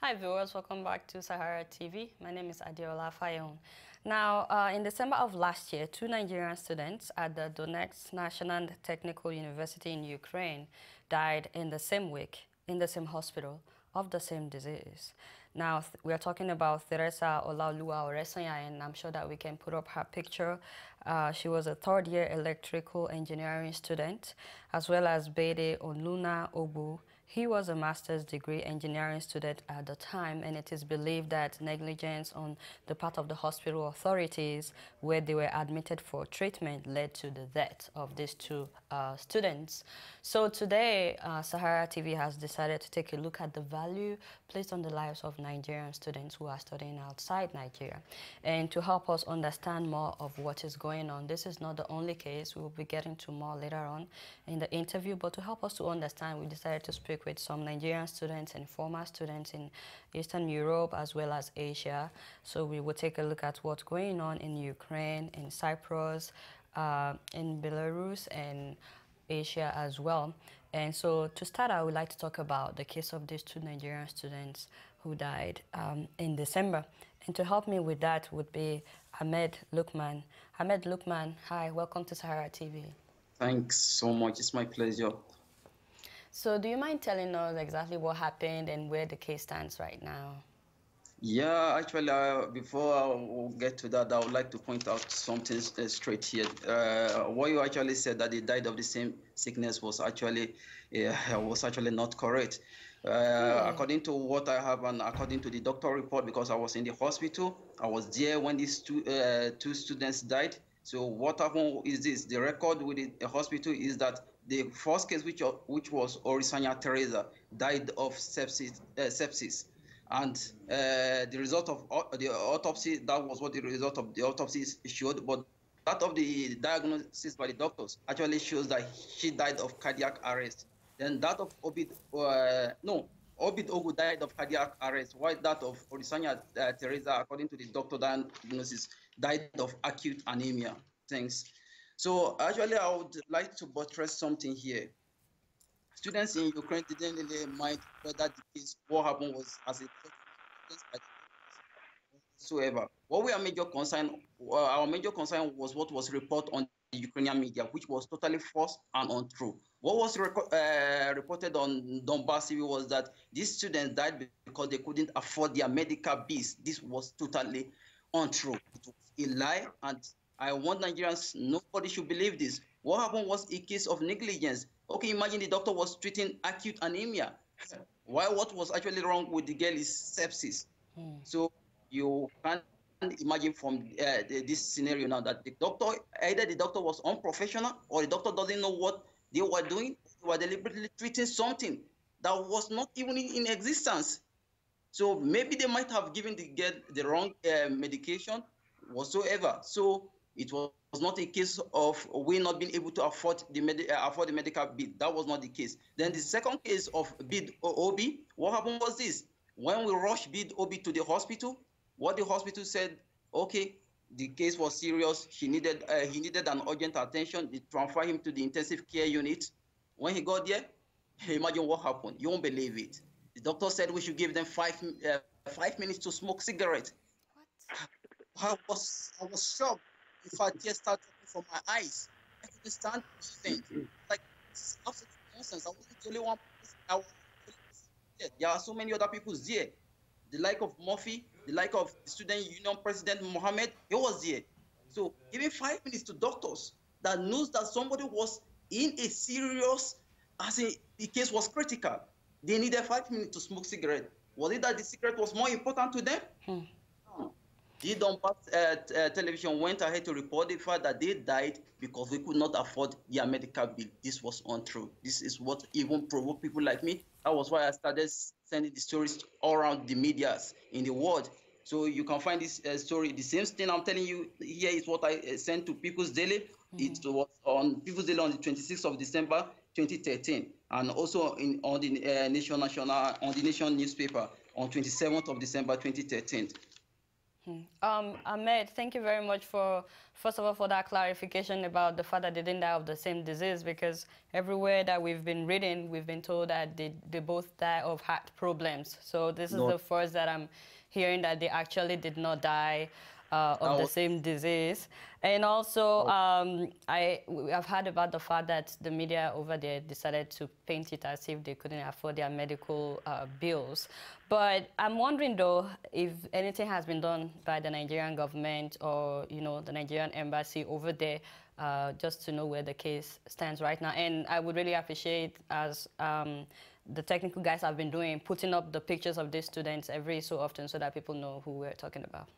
Hi viewers, welcome back to SaharaTV. My name is Adeola Fayehun. Now, in December of last year, 2 Nigerian students at the Donetsk National Technical University in Ukraine died in the same week, in the same hospital, of the same disease. Now, we are talking about Teresa Olaoluwa Oresanya, and I'm sure that we can put up her picture. She was a third-year electrical engineering student, as well as Bede Oluna Obu. He was a master's degree engineering student at the time, and it is believed that negligence on the part of the hospital authorities where they were admitted for treatment led to the death of these two students. So today, SaharaTV has decided to take a look at the value placed on the lives of Nigerian students who are studying outside Nigeria. And to help us understand more of what is going on, this is not the only case. We will be getting to more later on in the interview, but to help us to understand, we decided to speak with some Nigerian students and former students in Eastern Europe as well as Asia. So we will take a look at what's going on in Ukraine, in Cyprus, in Belarus, and Asia as well. And so to start, I would like to talk about the case of these 2 Nigerian students who died in December. And to help me with that would be Ahmed Lukman. Ahmed Lukman, hi, welcome to SaharaTV. Thanks so much. It's my pleasure. So do you mind telling us exactly what happened and where the case stands right now? Yeah, actually, before I will get to that, I would like to point out something straight here. What you actually said that they died of the same sickness was actually not correct. According to what I have and according to the doctor report, because I was in the hospital, I was there when these two students died. So what happened is this: the record with the hospital is that the first case, which was Orisanya Teresa, died of sepsis. And the result of the autopsy, that was what the result of the autopsy showed. But that of the diagnosis by the doctors actually shows that she died of cardiac arrest. Then that of Obid Ogu died of cardiac arrest, while that of Orisanya Teresa, according to the doctor diagnosis, died of acute anemia. Thanks. So actually, I would like to buttress something here. Students in Ukraine didn't really mind whether the case, what happened was as a whatsoever. What we are major concern, our major concern was what was reported on the Ukrainian media, which was totally false and untrue. What was reported on Donbass TV was that these students died because they couldn't afford their medical bills. This was totally untrue. It was a lie, and I want Nigerians, nobody should believe this. What happened was a case of negligence. Okay, imagine the doctor was treating acute anemia. Why? What was actually wrong with the girl is sepsis. So you can imagine from this scenario now that either the doctor was unprofessional or the doctor doesn't know what they were doing. They were deliberately treating something that was not even in existence. So maybe they might have given the girl the wrong medication whatsoever. So it was not a case of we not being able to afford the medical bill. That was not the case. Then the second case of bid Obi, what happened was this: when we rushed bid Obi to the hospital, what the hospital said, okay, the case was serious. He needed an urgent attention. They transferred him to the intensive care unit. When he got there, imagine what happened. You won't believe it. The doctor said we should give them 5 minutes to smoke cigarette. What? I was shocked. In fact, tears started from my eyes. I couldn't stand anything. Like, this is absolute nonsense. I wasn't the only one. There are so many other people there. The like of Murphy, the like of Student Union President Mohammed, he was there. So giving 5 minutes to doctors that knows that somebody was in a serious, the case was critical. They needed 5 minutes to smoke cigarette. Was it that the cigarette was more important to them? No. The Donbass television went ahead to report the fact that they died because they could not afford their medical bill. This was untrue. This is what even provoked people like me. That was why I started sending the stories all around the medias in the world. So you can find this story. The same thing I'm telling you here is what I sent to People's Daily. It was on People's Daily on the 26th of December 2013, and also on the Nation newspaper on 27th of December 2013. Ahmed, thank you very much for, first of all, for that clarification about the fact that they didn't die of the same disease, because everywhere that we've been reading, we've been told that they both die of heart problems. So this is the first that I'm hearing that they actually did not die of the same disease. And also, I've heard about the fact that the media over there decided to paint it as if they couldn't afford their medical bills. But I'm wondering, though, if anything has been done by the Nigerian government or, you know, the Nigerian embassy over there, just to know where the case stands right now. And I would really appreciate, as the technical guys have been doing, putting up the pictures of these students every so often so that people know who we're talking about.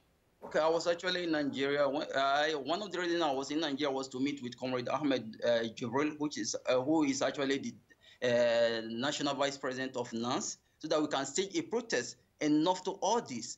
Okay, I was actually in Nigeria. One of the reasons I was in Nigeria was to meet with Comrade Ahmed Jibril, who is actually the National Vice President of NANS, so that we can stage a protest. Enough to all this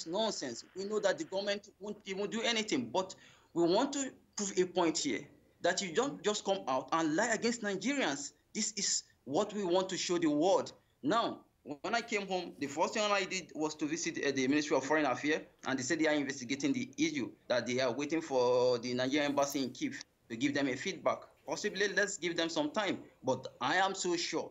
nonsense. We know that the government won't even do anything, but we want to prove a point here, that you don't just come out and lie against Nigerians. This is what we want to show the world. Now, when I came home, the first thing I did was to visit the Ministry of Foreign Affairs, and they said they are investigating the issue, that they are waiting for the Nigerian embassy in Kyiv to give them a feedback. Possibly, let's give them some time. But I am so sure,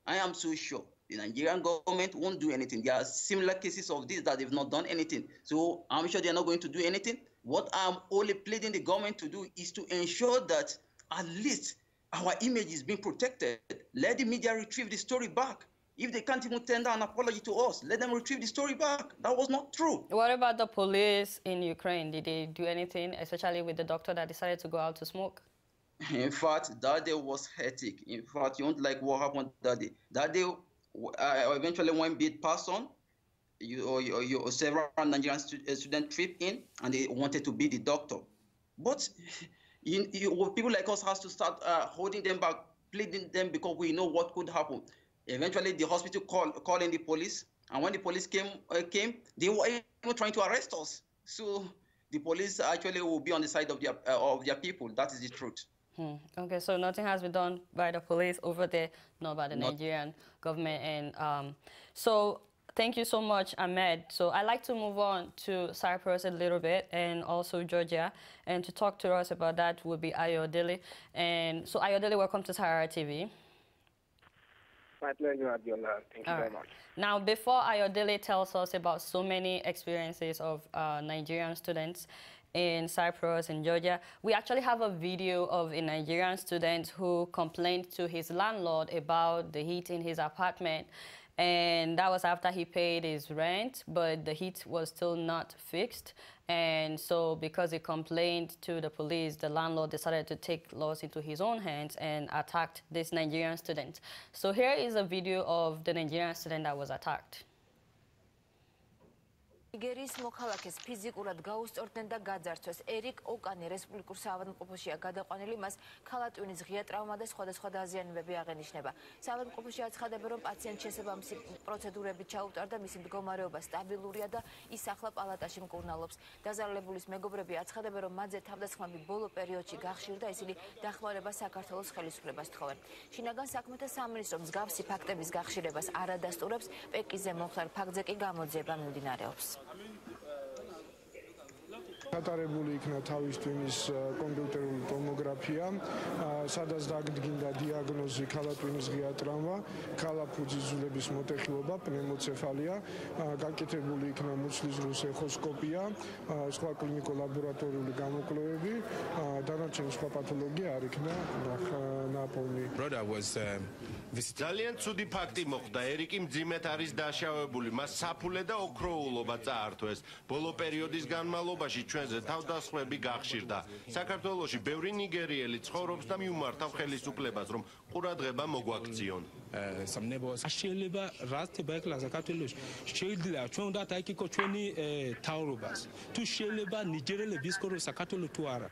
the Nigerian government won't do anything. There are similar cases of this that they've not done anything. So I'm sure they're not going to do anything. What I'm only pleading the government to do is to ensure that at least our image is being protected. Let the media retrieve the story back. If they can't even tender an apology to us, let them retrieve the story back. That was not true. What about the police in Ukraine? Did they do anything, especially with the doctor that decided to go out to smoke? In fact, that day was hectic. In fact, you won't like what happened that day. That day, eventually one bit passed on. Several Nigerian students tripped in, and they wanted to beat the doctor. But people like us has to start holding them back, pleading them, because we know what could happen. Eventually, the hospital called in the police, and when the police came, they were even trying to arrest us. So the police actually will be on the side of their people. That is the truth. Okay, so nothing has been done by the police over there, not by the Nigerian government. And so thank you so much, Ahmed. So I'd like to move on to Cyprus a little bit, and also Georgia. And to talk to us about that would be Adeola. And so Adeola, welcome to SaharaTV. My pleasure, Adeola. Thank you very much. Now, before Adeola tells us about so many experiences of Nigerian students in Cyprus and Georgia, we actually have a video of a Nigerian student who complained to his landlord about the heat in his apartment. And that was after he paid his rent, but the heat was still not fixed. And so because he complained to the police, the landlord decided to take laws into his own hands and attacked this Nigerian student. So here is a video of the Nigerian student that was attacked. ნიგერიის მოქალაქეს ფიზიკურად გაუსწორდნენ და გაძარცვეს. ერიკ ოკანი რესპუბლიკურ საავადმყოფოშია გადაყვანილი, მას ქალატვინის ღია ტრავმა და სხვადასხვა დაზიანებები აღენიშნება. საავადმყოფოში აცხადებენ, რომ პაციენტ შესაბამისი პროცედურებით ჩაუტარდა, მისი მდგომარეობა სტაბილურია და ის ახლა პალატაში მკურნალობს. დაზარალებულის მეგობრები აცხადებენ, რომ მათზე თავდასხმები ბოლო პერიოდში გახშირდა, ისინი დახმარება საქართველოს ხელისუფლებას თხოვენ. შინაგან საქმეთა სამინისტრო მსგავსი ფაქტების გახშირებას არ ადასტურებს, პეკიზე მომხდარ ფაქტზე კი გამოძიება მიმდინარეობს. გატარებული იქნა თავის ტვინის კომპიუტერული ტომოგრაფია, სადაც დაგდგინდა დიაგნოზი ქალატვინის ღია ტრავმა, ქალაფუძის მოტეხილობა, პნევმოცეფალია, გაკეთებული იქნა მუცლის ეხოსკოპია, სხვა კლინიკო-ლაბორატორიული გამოკვლევები, დანარჩენი სხვა პათოლოგია არ იქნა ნაპოვნი. ძალიან ცუდი ფაქტი მოხდა. ერიკი მძიმედ არის დაშავებული, მას საფულე და ოქროულობა წაართვეს. ბოლო პერიოდის განმავლობაში ჩვენზე თავდასხმები გახშირდა. საქართველოში ბევრი ნიგერიელი ცხოვრობს და მიუმართავ ხელისუფლებას, რომ ყურადღება მოგვაქციონ. შეიძლება რასთება ეკლა საქართველოში შეიძლება ჩვენ უნდა დაიკიკო ჩვენი თავრობას. თუ შეიძლება ნიგერიელები ისკორო საქართველოს თუ არა.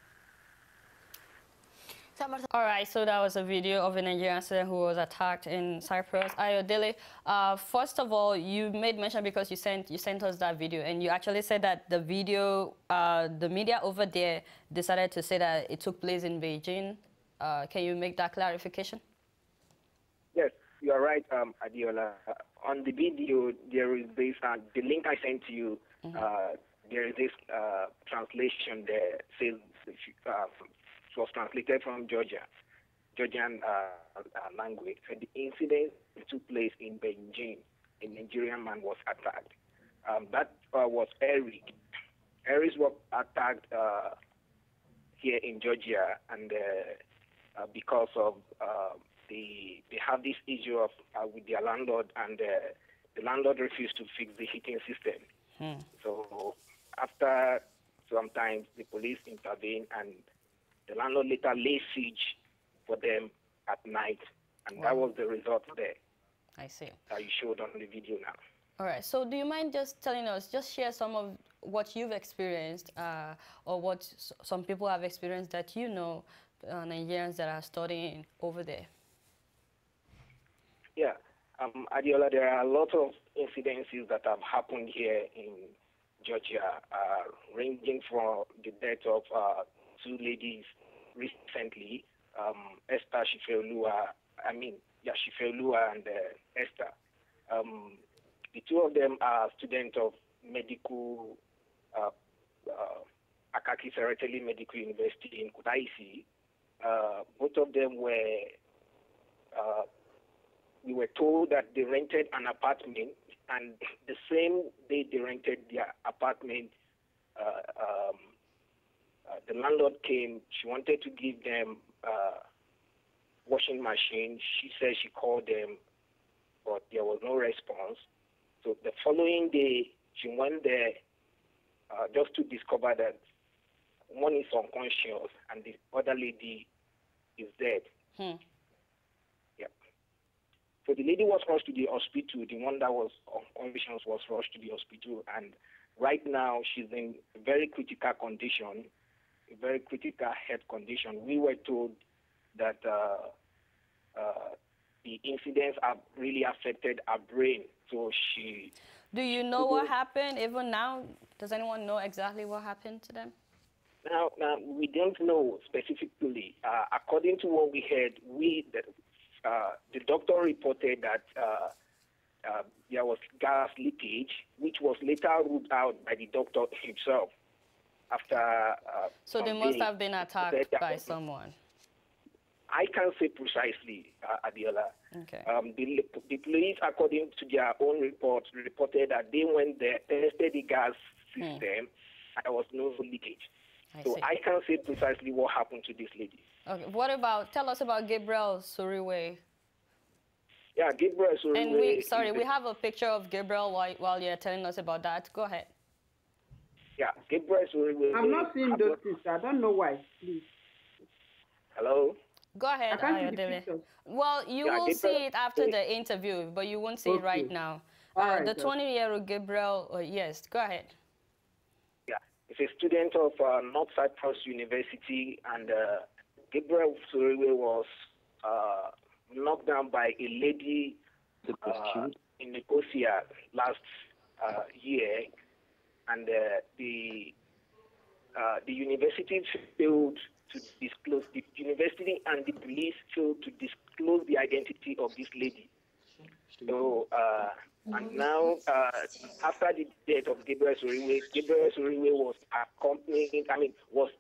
All right, so that was a video of a Nigerian student who was attacked in Cyprus. Adeola, first of all, you made mention, because you sent us that video, and you actually said that the video, the media over there decided to say that it took place in Beijing. Can you make that clarification? Yes, you are right, Adeola. On the video, there is this, the link I sent to you. there is this translation there says it was translated from Georgian language. So the incident took place in Beijing. A Nigerian man was attacked. That was Eric. Eric was attacked here in Georgia, and because of they have this issue of with their landlord, and the landlord refused to fix the heating system. So after some time, the police intervened, and the landlord later laid siege for them at night, and that was the result there. I see. That you showed on the video now. All right. So do you mind just telling us, just share some of what you've experienced or what some people have experienced that you know, Nigerians that are studying over there? Yeah. Adeola, there are a lot of incidences that have happened here in Georgia, ranging from the death of two ladies recently, Esther Shifeolua, Shifeolua and Esther. The two of them are students of medical, Akaki Sarateli Medical University in Kutaisi. Both of them were, we were told that they rented an apartment, and the same day they rented their apartment, the landlord came. She wanted to give them washing machine. She said she called them, but there was no response. So the following day, she went there just to discover that one is unconscious and the other lady is dead. Yeah. So the lady was rushed to the hospital. The one that was unconscious was rushed to the hospital, and right now she's in a very critical condition, a very critical health condition. We were told that the incidents have really affected her brain. So she... Do you know what happened even now? Does anyone know exactly what happened to them? Now we don't know specifically. According to what we heard, the doctor reported that there was gas leakage, which was later ruled out by the doctor himself. After so they must have been attacked by someone. I can't say precisely, Adeola. Okay. The police, according to their own reports, reported that they went there, tested the gas system, and there was no leakage. I can't say precisely what happened to this lady. Okay. What about, tell us about Gabriel Suriwe. Yeah, Gabriel Suriwe. And we have a picture of Gabriel while you're telling us about that. Go ahead. Yeah, Gabriel Suriwe. I'm not seeing those things. I don't know why, please. Hello? Go ahead, Ayodele. Well, you will see it after the interview, but you won't see it right now. The 20-year-old Gabriel, yes, go ahead. Yeah, he's a student of North Cyprus University, and Gabriel Suriwe was knocked down by a lady in Nicosia last year, and the university failed to disclose, the university and the police failed to disclose the identity of this lady. So, and now, after the death of Gabriel Suriwe was was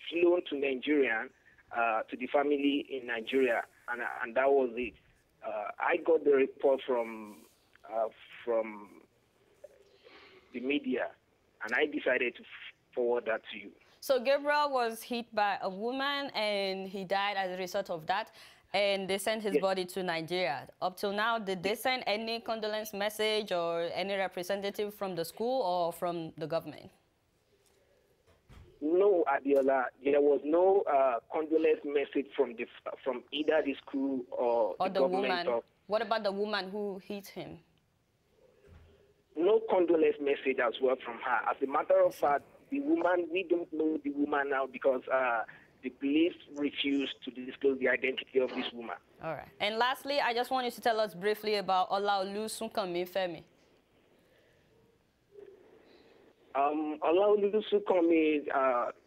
flown to Nigeria, to the family in Nigeria, and that was it. I got the report from the media, and I decided to forward that to you. So Gabriel was hit by a woman, and he died as a result of that, and they sent his body to Nigeria. Up till now, did they send any condolence message or any representative from the school or from the government? No, Adeola, there was no condolence message from either the school or the government. Woman. What about the woman who hit him? No condolence message as well from her. As a matter of fact, the woman, we don't know the woman now because the police refused to disclose the identity of this woman. All right. And lastly, I just want you to tell us briefly about Olaolu Sunkanmi Femi. Olaolu Sunkanmi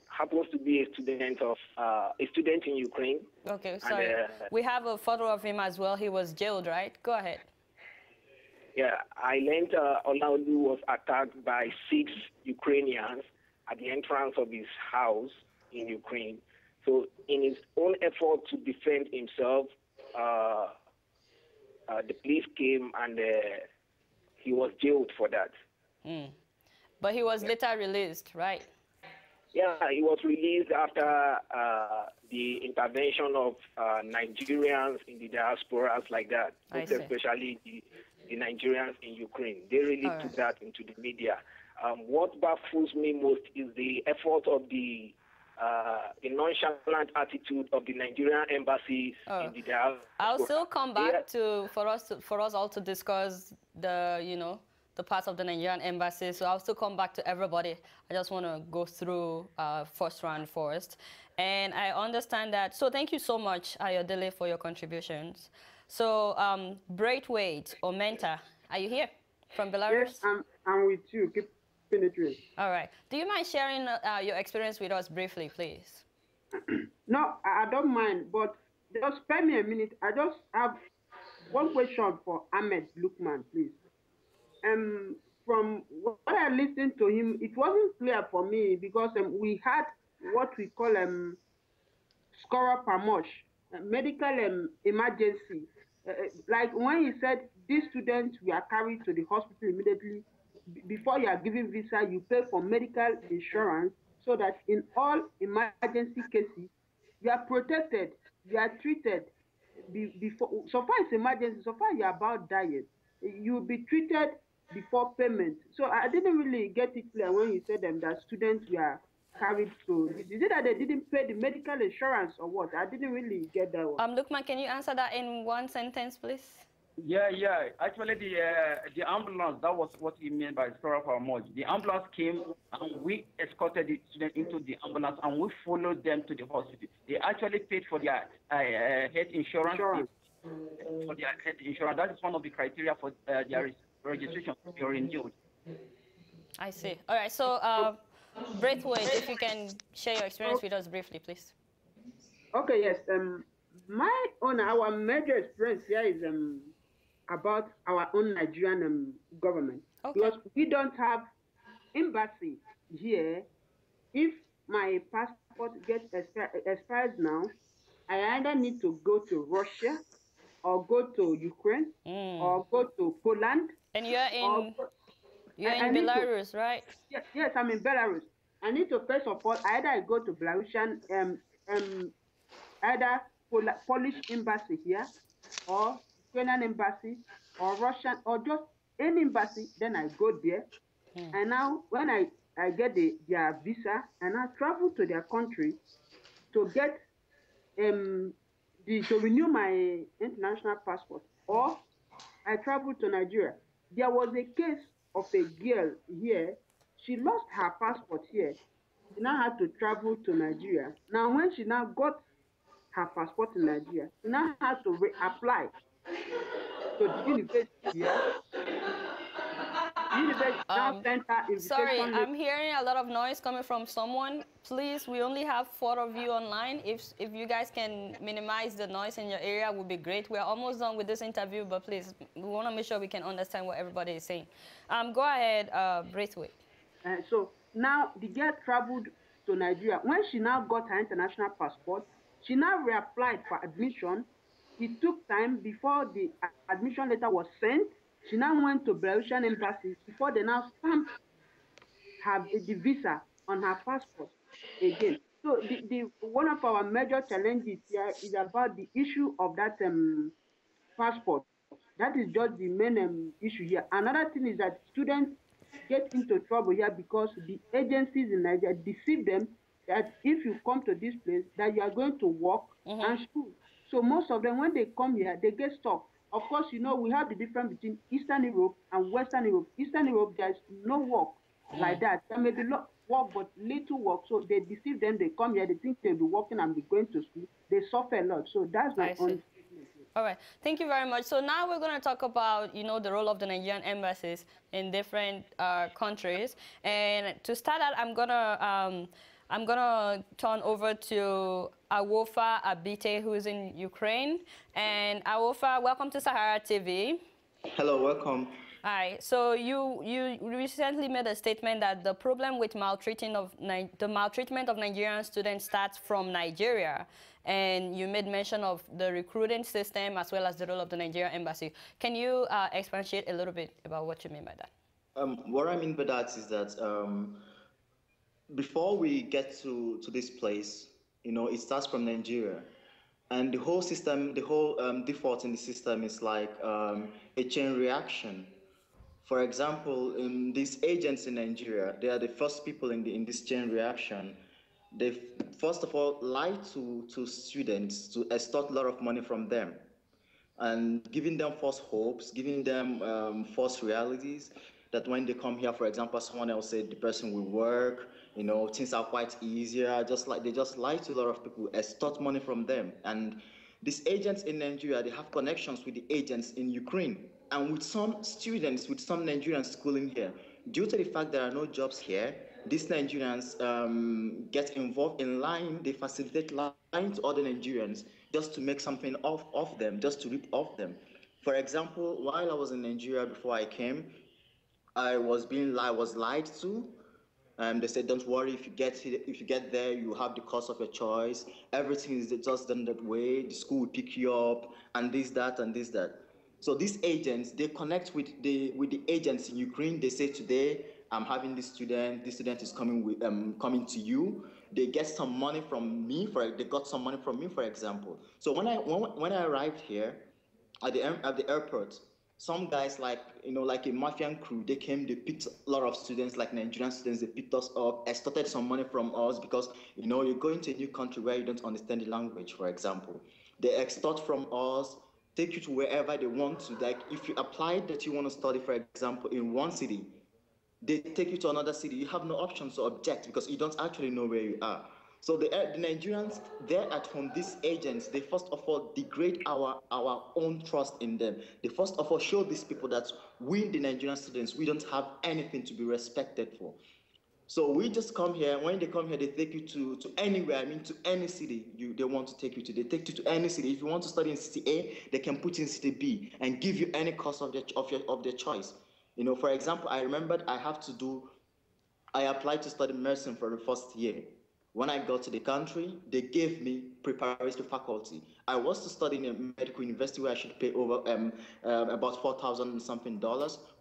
happens to be a student in Ukraine. Okay, sorry. We have a photo of him as well. He was jailed, right? Go ahead. Yeah, I learned Olaolu was attacked by 6 Ukrainians at the entrance of his house in Ukraine. So in his own effort to defend himself, the police came and he was jailed for that. But he was later released, right? Yeah, he was released after the intervention of Nigerians in the diasporas like that, especially the Nigerians in Ukraine. They really took that into the media. What baffles me most is the effort of the nonchalant attitude of the Nigerian embassies in the diaspora. I'll still come back for us all to discuss the the parts of the Nigerian embassy. So I'll still come back to everybody. I just want to go through first round first. And I understand that. So thank you so much, Ayodele, for your contributions. So BRAITHWAITE or UMENTA, are you here from Belarus? Yes, I'm with you. Keep penetrating. All right. Do you mind sharing your experience with us briefly, please? No, I don't mind, but just spare me a minute. I just have one question for Ahmed Lukman, please. From what I listened to him, it wasn't clear for me because we had what we call scorer per much, medical emergency. Like when he said these students were carried to the hospital immediately, before you are given visa, you pay for medical insurance so that in all emergency cases, you are protected, you are treated before. So far it's emergency, so far you're about dying, you'll be treated before payment. So I didn't really get it clear when you said that students were carried to. Is it that they didn't pay the medical insurance or what? I didn't really get that one. Lukman, can you answer that in one sentence, please? Yeah. Actually, the ambulance, that was what he meant by scorer per much. The ambulance came and we escorted the student into the ambulance and we followed them to the hospital. They actually paid for their health insurance. For their health insurance. That is one of the criteria for their registration to be renewed. I see. All right. So, BRAITHWAITE, if you can share your experience with us briefly, please. Okay. Yes. Our major experience here is about our own Nigerian government. Okay. Because we don't have embassy here. If my passport gets expired now, I either need to go to Russia or go to Ukraine or go to Poland. And you're in Belarus, right? Yes, I'm in Belarus. I need to first of all either go to Belarusian either Polish embassy here or Ukrainian embassy or Russian or just any embassy, then I go there. And now when I get their visa and I travel to their country to get to renew my international passport, or I travel to Nigeria. There was a case of a girl here. She lost her passport here. She now had to travel to Nigeria. Now, when she now got her passport in Nigeria, she now had to reapply to the university here. Sorry, I'm hearing a lot of noise coming from someone. Please, we only have 4 of you online. If you guys can minimize the noise in your area, would be great. We're almost done with this interview, but please, we want to make sure we can understand what everybody is saying. Go ahead, BRAITHWAITE. So now the girl traveled to Nigeria. When she now got her international passport, she now reapplied for admission. It took time before the admission letter was sent. She now went to Belarusian embassy before they now stamped the visa on her passport again. So one of our major challenges here is about the issue of that passport. That is just the main issue here. Another thing is that students get into trouble here because the agencies in Nigeria deceive them that if you come to this place, that you are going to work and school. So most of them, when they come here, they get stuck. Of course, you know, we have the difference between Eastern Europe and Western Europe. Eastern Europe, there's no work like that. There may be work, but little work. So they deceive them. They come here. They think they'll be working and be going to school. They suffer a lot. So that's my own. All right. Thank you very much. So now we're going to talk about, the role of the Nigerian embassies in different countries. And to start out, I'm gonna turn over to AWOFAA ABITE, who is in Ukraine. And AWOFAA, welcome to SaharaTV. Hello, welcome. All right. So you recently made a statement that the problem with maltreatment of Nigerian students starts from Nigeria, and you made mention of the recruiting system as well as the role of the Nigerian embassy. Can you expatiate a little bit about what you mean by that? What I mean by that is that before we get to this place, it starts from Nigeria. And the whole system, the whole default in the system is like a chain reaction. For example, these agents in Nigeria, they are the first people in this chain reaction. They first of all lie to students to extort a lot of money from them, and giving them false hopes, giving them false realities, that when they come here, for example, someone else said the person will work, things are quite easier. They just lie to a lot of people, extort money from them. And these agents in Nigeria, they have connections with the agents in Ukraine, and with some students, with some Nigerians schooling here. Due to the fact there are no jobs here, these Nigerians get involved in lying. They facilitate lying to other Nigerians just to make something off them, just to rip off them. For example, while I was in Nigeria before I came, I was lied to. They said, don't worry, if you get there, you have the course of your choice. Everything is just done that way. The school will pick you up, and this, that, and this, that. So these agents, they connect with the agents in Ukraine. They say, today I'm having this student. This student is coming to you. They get some money from me. They got some money from me, for example. So when I arrived here at the airport, some guys like a mafian crew, they came, they picked a lot of students, like Nigerian students, they picked us up, extorted some money from us because, you're going to a new country where you don't understand the language, for example. They extort from us, take you to wherever they want to. Like if you applied that you want to study, for example, in one city, they take you to another city. You have no option to object because you don't actually know where you are. So the Nigerians, they're at home, these agents, they first of all degrade our own trust in them. They first of all show these people that we, the Nigerian students, we don't have anything to be respected for. So we just come here. When they come here, they take you to anywhere. To any city they want to take you to. They take you to any city. If you want to study in city A, they can put you in city B and give you any course of their choice. For example, I remembered I applied to study medicine for the first year. When I got to the country, they gave me preparatory faculty. I was to study in a medical university where I should pay over about $4,000 and something,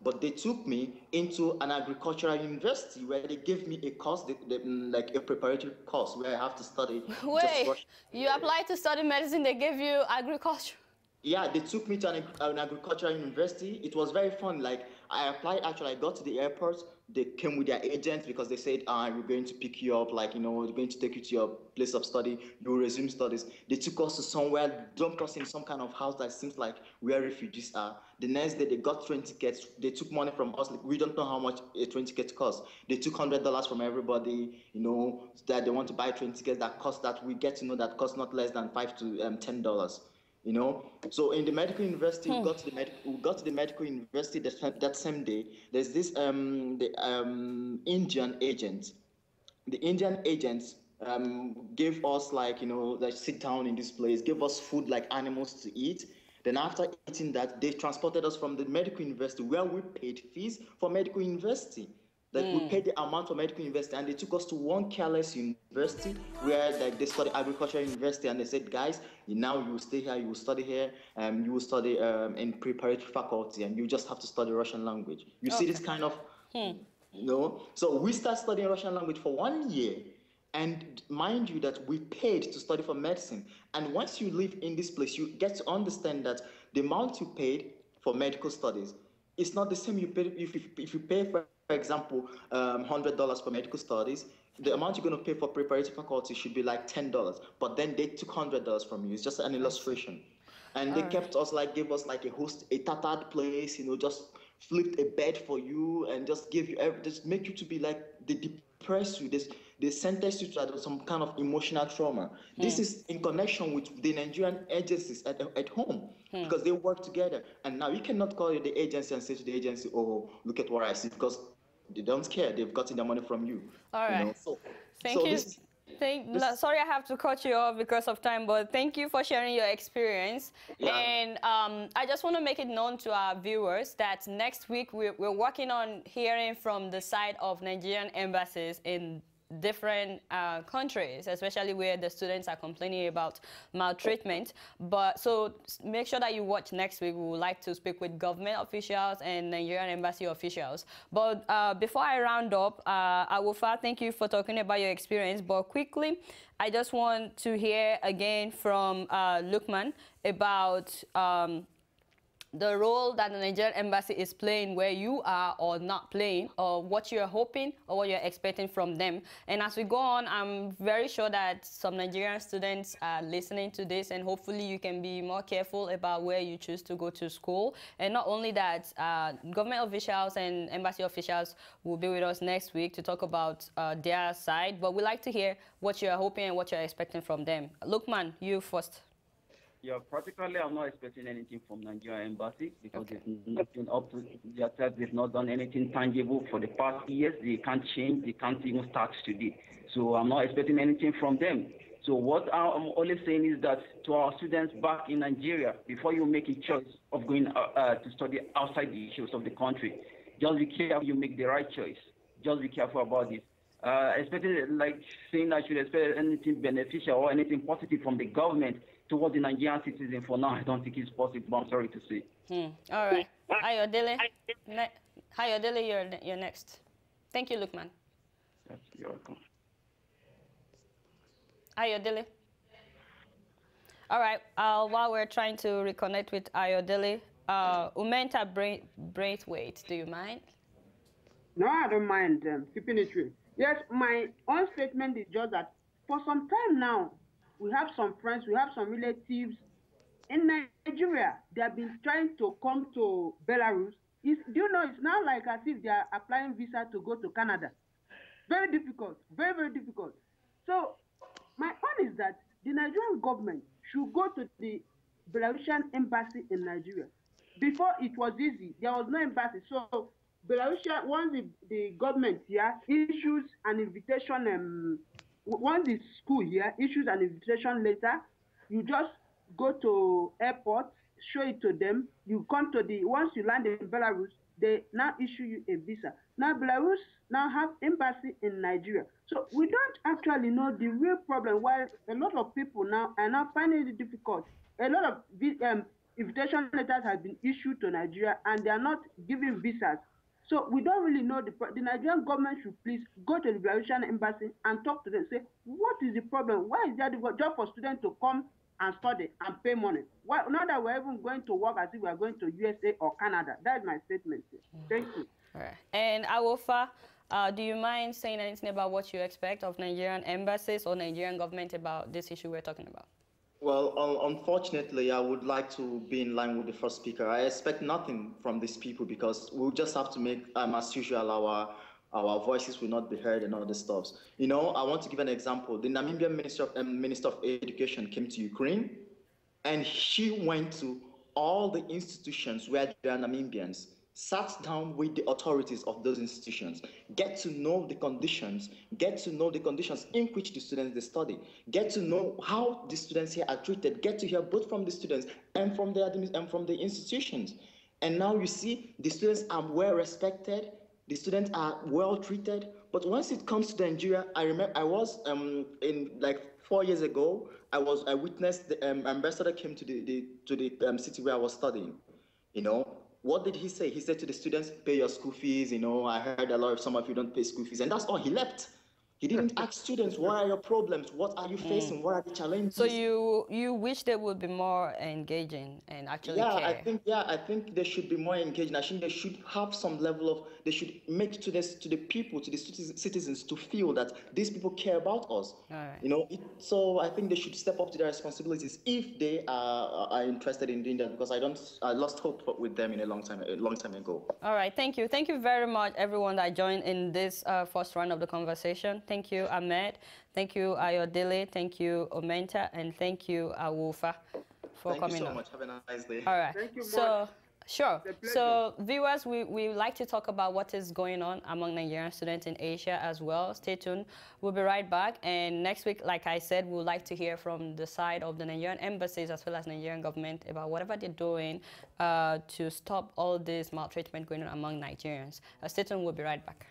but they took me into an agricultural university where they gave me a course, like a preparatory course where I have to study. Wait, you applied to study medicine, they gave you agriculture? Yeah, they took me to an agricultural university. It was very fun. Like I applied, actually, I got to the airport. They came with their agents because they said, we're going to pick you up, we're going to take you to your place of study, you will resume studies. They took us to somewhere, dumped us in some kind of house that seems like where refugees are. The next day, they got train tickets. They took money from us. Like, we don't know how much a train ticket costs. They took $100 from everybody, that they want to buy train tickets that we get to know that cost not less than $5 to $10. So in the medical university, we got to the medical university that same day. There's this Indian agent. The Indian agents gave us like sit down in this place, gave us food like animals to eat. Then after eating that, they transported us from the medical university where we paid fees for medical university. Like we paid the amount for medical university, and they took us to one careless university where they study agricultural university, and they said, guys, now you will stay here, you will study here, you will study in preparatory faculty, and you just have to study Russian language. You see this kind of, So we start studying Russian language for 1 year, and mind you that we paid to study for medicine. And once you live in this place, you get to understand that the amount you paid for medical studies is not the same you pay if you pay for example, $100 for medical studies. The amount you're going to pay for preparatory faculty should be like $10, but then they took $100 from you. It's just an illustration. And they kept us gave us a tattered place, just flipped a bed for you and just give you just make you to be like, they depress you, they sentence you to some kind of emotional trauma. This is in connection with the Nigerian agencies at home because they work together. And now you cannot call the agency and say to the agency, oh, look at what I see, because they don't care. They've gotten their money from you. All right. So Thank you. Sorry, I have to cut you off because of time, but thank you for sharing your experience. Yeah. And I just want to make it known to our viewers that next week we're working on hearing from the side of Nigerian embassies in different countries, especially where the students are complaining about maltreatment. But so make sure that you watch next week. We would like to speak with government officials and Nigerian embassy officials. But before I round up, AWOFAA, thank you for talking about your experience. But quickly, I just want to hear again from Lukman about the role that the Nigerian embassy is playing where you are or not playing, or what you're hoping or what you're expecting from them. And as we go on, I'm very sure that some Nigerian students are listening to this, and hopefully you can be more careful about where you choose to go to school. And not only that, government officials and embassy officials will be with us next week to talk about their side, but we'd like to hear what you're hoping and what you're expecting from them. Lukman, you first. Yeah, practically, I'm not expecting anything from Nigerian embassy because it's nothing up to their side. They've not done anything tangible for the past years. They can't change. They can't even start today. So I'm not expecting anything from them. So what I'm only saying is that to our students back in Nigeria, before you make a choice of going to study outside the issues of the country, just be careful you make the right choice. Just be careful about this. Especially like saying I should expect anything beneficial or anything positive from the government towards the Nigerian citizen. For now, I don't think it's possible, but I'm sorry to say. All right. Ayodele, you're next. Thank you, Lukman. Yes, you're welcome. Ayodele. All right. While we're trying to reconnect with Ayodele, UMENTA BRAITHWAITE, do you mind? No, I don't mind keeping it real. Yes, my own statement is just that for some time now, we have some friends, we have some relatives in Nigeria. They have been trying to come to Belarus. Do you know, it's now like as if they are applying visa to go to Canada. Very difficult, very, very difficult. So my own is that the Nigerian government should go to the Belarusian embassy in Nigeria. Before it was easy, there was no embassy. So Belarusian, once the government here issues an invitation, once the school here issues an invitation letter, you just go to airport, show it to them. You come to once you land in Belarus, they now issue you a visa. Now Belarus now have embassy in Nigeria. So we don't actually know the real problem why a lot of people now are now finding it difficult. A lot of invitation letters have been issued to Nigeria and they are not giving visas. So we don't really know the Nigerian government should please go to the Belarusian embassy and talk to them. Say, what is the problem? Why is there the job for students to come and study and pay money? Why not that we're even going to work as if we are going to USA or Canada? That's my statement. Thank you. All right. And AWOFAA, do you mind saying anything about what you expect of Nigerian embassies or Nigerian government about this issue we're talking about? Well, unfortunately, I would like to be in line with the first speaker. I expect nothing from these people because we'll just have to make, as usual, our voices will not be heard and all the stuff. You know, I want to give an example. The Namibian Minister of Education came to Ukraine, and she went to all the institutions where there are Namibians, sat down with the authorities of those institutions, get to know the conditions in which the students they study, get to know how the students here are treated, get to hear both from the students and from the institutions. And now you see the students are well respected, the students are well treated. But once it comes to Nigeria, I remember I was in like 4 years ago, I witnessed the ambassador came to the city where I was studying, you know. What did he say? He said to the students, pay your school fees. You know, I heard a lot of some of you don't pay school fees. And that's all. He left. He didn't ask students, what are your problems? What are you facing? What are the challenges? So you wish they would be more engaging and actually care? I think they should be more engaging. I think they should have some level of, they should make to the citizens to feel that these people care about us. All right. You know, so I think they should step up to their responsibilities if they are interested in doing that, because I lost hope with them in a long time ago. All right, thank you. Thank you very much, everyone that joined in this first round of the conversation. Thank you, Ahmed. Thank you, Ayodele. Thank you, UMENTA. And thank you, AWOFAA, for coming on. Thank you so much. Have a nice day. All right. Thank you, so, Sure. So, viewers, we like to talk about what is going on among Nigerian students in Asia as well. Stay tuned. We'll be right back. And next week, like I said, we'd like to hear from the side of the Nigerian embassies as well as Nigerian government about whatever they're doing to stop all this maltreatment going on among Nigerians. Stay tuned. We'll be right back.